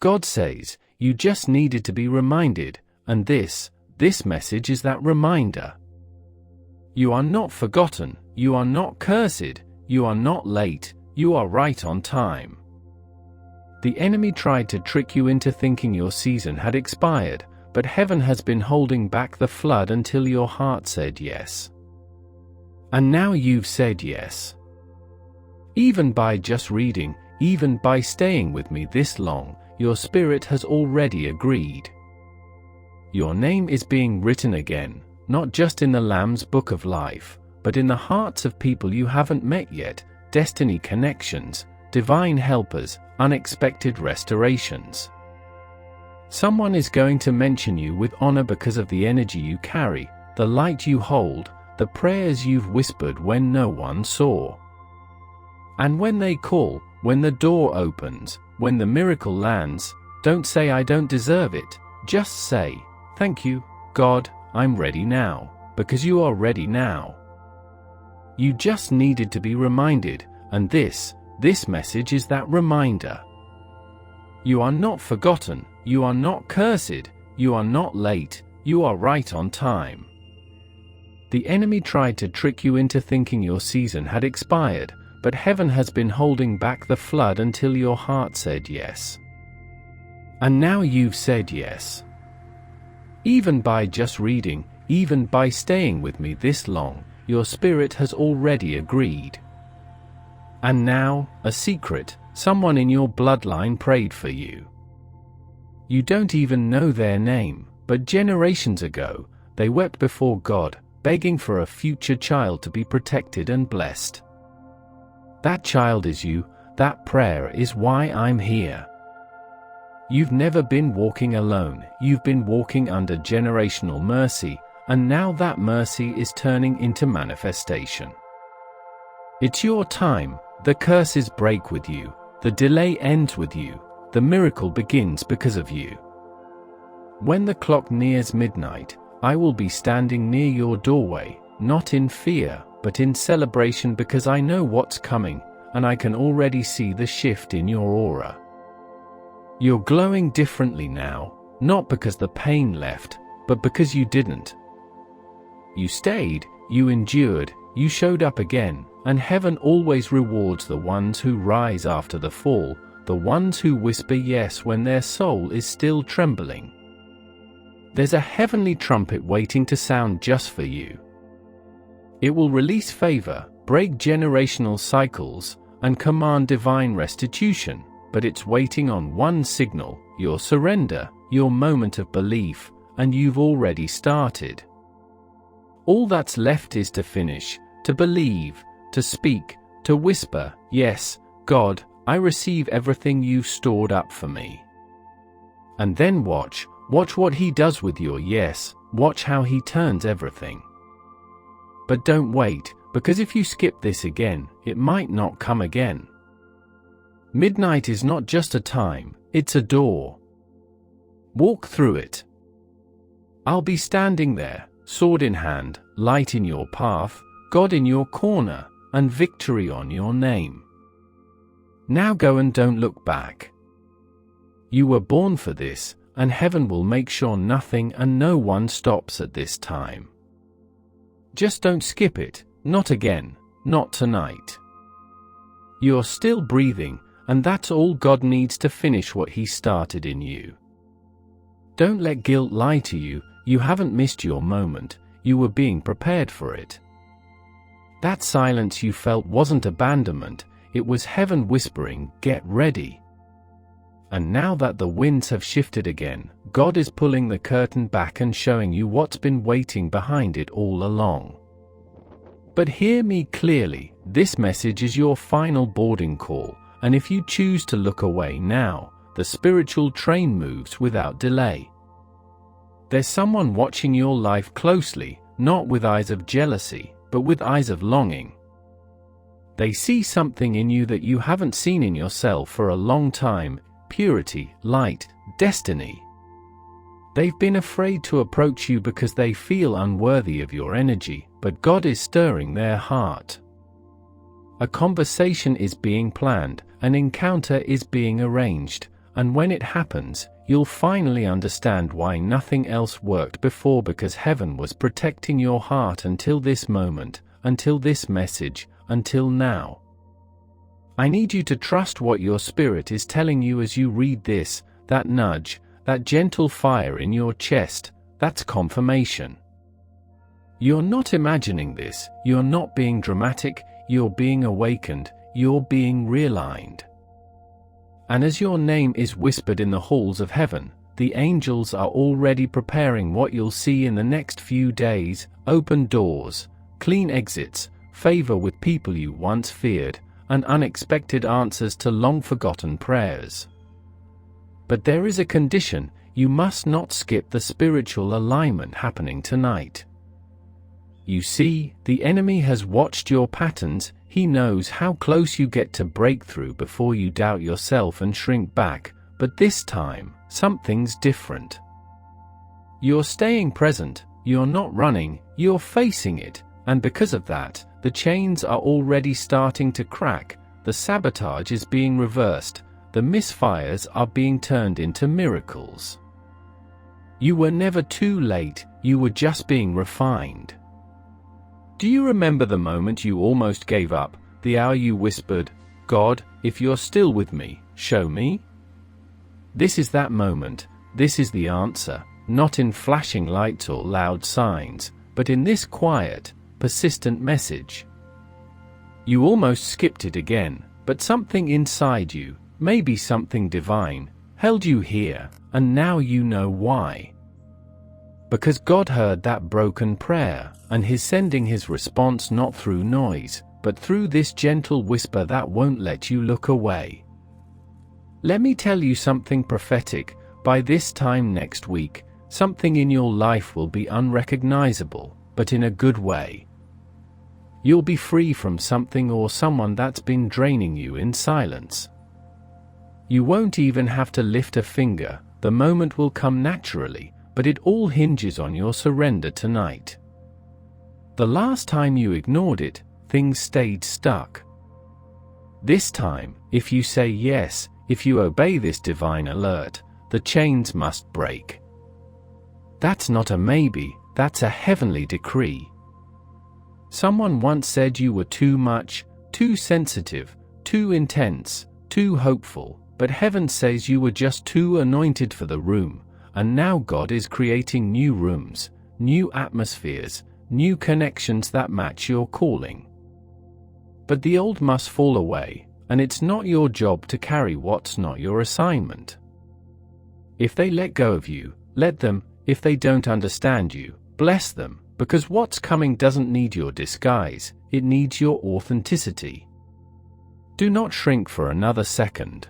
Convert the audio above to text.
God says, you just needed to be reminded, and this message is that reminder. You are not forgotten, you are not cursed, you are not late, you are right on time. The enemy tried to trick you into thinking your season had expired, but heaven has been holding back the flood until your heart said yes. And now you've said yes. Even by just reading, even by staying with me this long, your spirit has already agreed. Your name is being written again, not just in the Lamb's Book of Life, but in the hearts of people you haven't met yet, destiny connections, divine helpers, unexpected restorations. Someone is going to mention you with honor because of the energy you carry, the light you hold, the prayers you've whispered when no one saw. And when they call, when the door opens, when the miracle lands, don't say I don't deserve it, just say, thank you, God, I'm ready now, because you are ready now. You just needed to be reminded, and this message is that reminder. You are not forgotten, you are not cursed, you are not late, you are right on time. The enemy tried to trick you into thinking your season had expired, but heaven has been holding back the flood until your heart said yes. And now you've said yes. Even by just reading, even by staying with me this long, your spirit has already agreed. And now, a secret, someone in your bloodline prayed for you. You don't even know their name, but generations ago, they wept before God, begging for a future child to be protected and blessed. That child is you, that prayer is why I'm here. You've never been walking alone, you've been walking under generational mercy, and now that mercy is turning into manifestation. It's your time, the curses break with you, the delay ends with you, the miracle begins because of you. When the clock nears midnight, I will be standing near your doorway, not in fear, but in celebration because I know what's coming, and I can already see the shift in your aura. You're glowing differently now, not because the pain left, but because you didn't. You stayed, you endured, you showed up again, and heaven always rewards the ones who rise after the fall, the ones who whisper yes when their soul is still trembling. There's a heavenly trumpet waiting to sound just for you. It will release favor, break generational cycles, and command divine restitution, but it's waiting on one signal, your surrender, your moment of belief, and you've already started. All that's left is to finish, to believe, to speak, to whisper, yes, God, I receive everything you've stored up for me. And then watch what he does with your yes, watch how he turns everything. But don't wait, because if you skip this again, it might not come again. Midnight is not just a time, it's a door. Walk through it. I'll be standing there, sword in hand, light in your path, God in your corner, and victory on your name. Now go and don't look back. You were born for this, and heaven will make sure nothing and no one stops at this time. Just don't skip it, not again, not tonight. You're still breathing, and that's all God needs to finish what He started in you. Don't let guilt lie to you, you haven't missed your moment, you were being prepared for it. That silence you felt wasn't abandonment, it was heaven whispering, get ready. And now that the winds have shifted again, God is pulling the curtain back and showing you what's been waiting behind it all along. But hear me clearly, this message is your final boarding call, and if you choose to look away now, the spiritual train moves without delay. There's someone watching your life closely, not with eyes of jealousy, but with eyes of longing. They see something in you that you haven't seen in yourself for a long time, purity, light, destiny. They've been afraid to approach you because they feel unworthy of your energy, but God is stirring their heart. A conversation is being planned, an encounter is being arranged, and when it happens, you'll finally understand why nothing else worked before, because heaven was protecting your heart until this moment, until this message, until now. I need you to trust what your spirit is telling you as you read this, that nudge, that gentle fire in your chest, that's confirmation. You're not imagining this, you're not being dramatic, you're being awakened, you're being realigned. And as your name is whispered in the halls of heaven, the angels are already preparing what you'll see in the next few days: open doors, clean exits, favor with people you once feared, and unexpected answers to long-forgotten prayers. But there is a condition: you must not skip the spiritual alignment happening tonight. You see, the enemy has watched your patterns. He knows how close you get to breakthrough before you doubt yourself and shrink back, but this time, something's different. You're staying present, you're not running, you're facing it, and because of that, the chains are already starting to crack, the sabotage is being reversed, the misfires are being turned into miracles. You were never too late, you were just being refined. Do you remember the moment you almost gave up, the hour you whispered, "God, if you're still with me, show me"? This is that moment, this is the answer, not in flashing lights or loud signs, but in this quiet, persistent message. You almost skipped it again, but something inside you, maybe something divine, held you here, and now you know why. Because God heard that broken prayer, and He's sending His response not through noise, but through this gentle whisper that won't let you look away. Let me tell you something prophetic: by this time next week, something in your life will be unrecognizable, but in a good way. You'll be free from something or someone that's been draining you in silence. You won't even have to lift a finger, the moment will come naturally, but it all hinges on your surrender tonight. The last time you ignored it, things stayed stuck. This time, if you say yes, if you obey this divine alert, the chains must break. That's not a maybe, that's a heavenly decree. Someone once said you were too much, too sensitive, too intense, too hopeful, but heaven says you were just too anointed for the room. And now God is creating new rooms, new atmospheres, new connections that match your calling. But the old must fall away, and it's not your job to carry what's not your assignment. If they let go of you, let them. If they don't understand you, bless them, because what's coming doesn't need your disguise, it needs your authenticity. Do not shrink for another second.